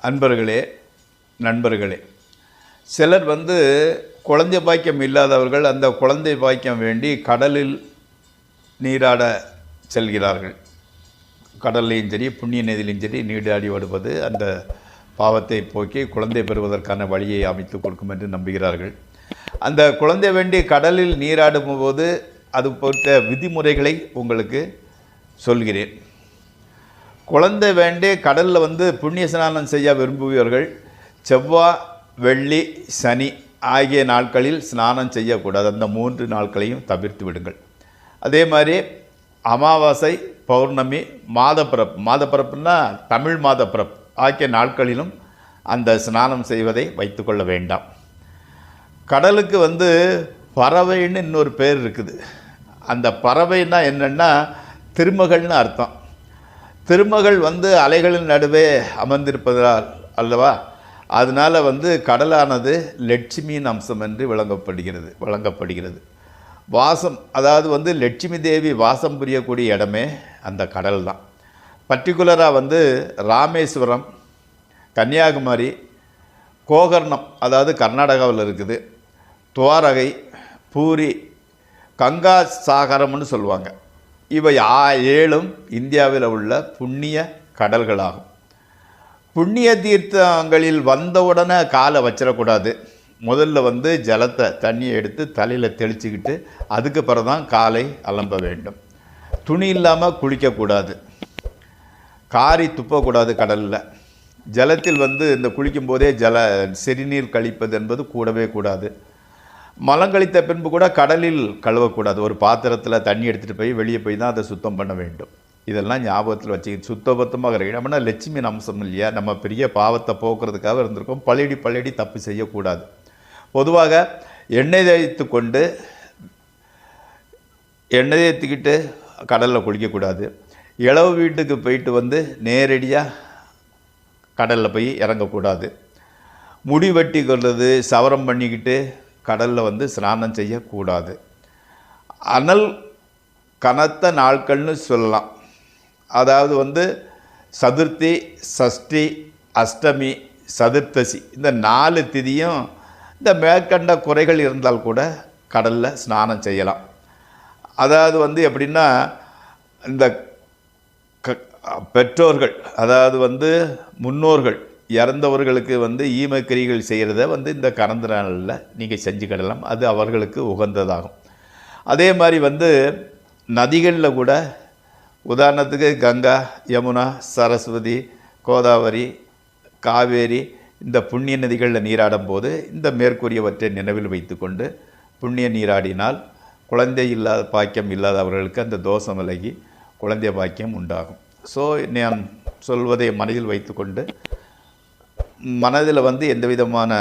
அன்பர்களே, நண்பர்களே, சிலர் குழந்தை பாக்கியம் இல்லாதவர்கள் அந்த குழந்தை பாக்கியம் வேண்டி கடலில் நீராட செல்கிறார்கள். கடல்லையும் சரி, புண்ணிய நதியிலையும் சரி நீராடி வருவது அந்த பாவத்தை போக்கி குழந்தை பெறுவதற்கான வழியை அமைத்து கொடுக்கும் என்று நம்புகிறார்கள். அந்த குழந்தை வேண்டி கடலில் நீராடும் போது அது பொறுத்த விதிமுறைகளை உங்களுக்கு சொல்கிறேன். குழந்தை வேண்டி கடலில் புண்ணிய ஸ்நானம் செய்ய விரும்புபவர்கள் செவ்வாய், வெள்ளி, சனி ஆகிய நாட்களில் ஸ்நானம் செய்யக்கூடாது. அந்த 3 நாட்களையும் தவிர்த்து விடுங்கள். அதே மாதிரி அமாவாசை, பௌர்ணமி, மாதப்பிறப்புன்னா தமிழ் மாதப்பிறப்பு ஆகிய நாட்களிலும் அந்த ஸ்நானம் செய்வதை வைத்துக்கொள்ள வேண்டாம். கடலுக்கு பறவைன்னு இன்னொரு பேர் இருக்குது. அந்த பறவைன்னா என்னென்னா திருமகள்னு அர்த்தம். திருமகள் அலைகளின் நடுவே அமர்ந்திருப்பதால் அல்லவா, அதனால் கடலானது லட்சுமியின் அம்சம் என்று வழங்கப்படுகிறது. வாசம், அதாவது லட்சுமி தேவி வாசம் புரியக்கூடிய இடமே அந்த கடல் தான். பர்டிகுலராக ராமேஸ்வரம், கன்னியாகுமரி, கோகர்ணம் அதாவது கர்நாடகாவில் இருக்குது, துவாரகை, பூரி, கங்கா சாகரம்னு சொல்லுவாங்க. இவை 7 இந்தியாவில் உள்ள புண்ணிய கடல்களாகும். புண்ணிய தீர்த்தங்களில் வந்தவுடனே காலை வச்சிடக்கூடாது. முதல்ல ஜலத்தை தண்ணியை எடுத்து தலையில் தெளிச்சுக்கிட்டு அதுக்கு பிறகு தான் காலை அலம்ப வேண்டும். துணி இல்லாமல் குளிக்கக்கூடாது. காரி துப்பக்கூடாது. கடலில் ஜலத்தில் இந்த குளிக்கும் போதே சிறுநீர் கழிப்பது என்பது கூடவே கூடாது. மலங்கழித்த பின்பு கூட கடலில் கழுவக்கூடாது. ஒரு பாத்திரத்தில் தண்ணி எடுத்துகிட்டு போய் வெளியே போய் தான் அதை சுத்தம் பண்ண வேண்டும். இதெல்லாம் ஞாபகத்தில் வச்சுக்கிட்டு சுத்தபத்தமாக இருக்கணும். நம்மனா லட்சுமி அம்சம் இல்லையா, நம்ம பெரிய பாவத்தை போக்குறதுக்காக இருந்திருக்கோம். பழையடி தப்பு செய்யக்கூடாது. பொதுவாக எண்ணெய் தேய்த்துக்கிட்டு கடலில் குளிக்கக்கூடாது. இளவு வீட்டுக்கு போயிட்டு நேரடியாக கடலில் போய் இறங்கக்கூடாது. முடி வெட்டி கொள்வது, சவரம் பண்ணிக்கிட்டு கடலில் ஸ்நானம் செய்யக்கூடாது. அனல் கனத்த நாட்கள்னு சொல்லலாம். அதாவது சதுர்த்தி, சஷ்டி, அஷ்டமி, சதுர்த்தசி இந்த 4 திதியும் இந்த மேற்கண்ட குறைகள் இருந்தால் கூட கடலில் ஸ்நானம் செய்யலாம். அதாவது எப்படின்னா, இந்த பெற்றோர்கள் அதாவது முன்னோர்கள் இறந்தவர்களுக்கு ஈமக்கிரிகள் செய்கிறத இந்த கறந்த நாளில் நீங்கள் செஞ்சுக்கிடலாம். அது அவர்களுக்கு உகந்ததாகும். அதே மாதிரி நதிகளில் கூட உதாரணத்துக்கு கங்கா, யமுனா, சரஸ்வதி, கோதாவரி, காவேரி இந்த புண்ணிய நதிகளில் நீராடும் போது இந்த மேற்கூறியவற்றை நினைவில் வைத்து கொண்டு புண்ணிய நீராடினால் குழந்தை பாக்கியம் இல்லாதவர்களுக்கு அந்த தோஷம் விலகி குழந்தை பாக்கியம் உண்டாகும். ஸோ நான் சொல்வதை மனதில் வைத்து கொண்டு மனதில் எந்த விதமான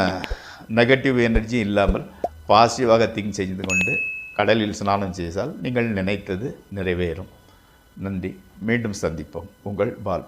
நெகட்டிவ் எனர்ஜி இல்லாமல் பாசிட்டிவாக திங்க் செய்து கொண்டு கடலில் ஸ்நானம் செய்தால் நீங்கள் நினைத்தது நிறைவேறும். நன்றி. மீண்டும் சந்திப்போம். உங்கள் பால்.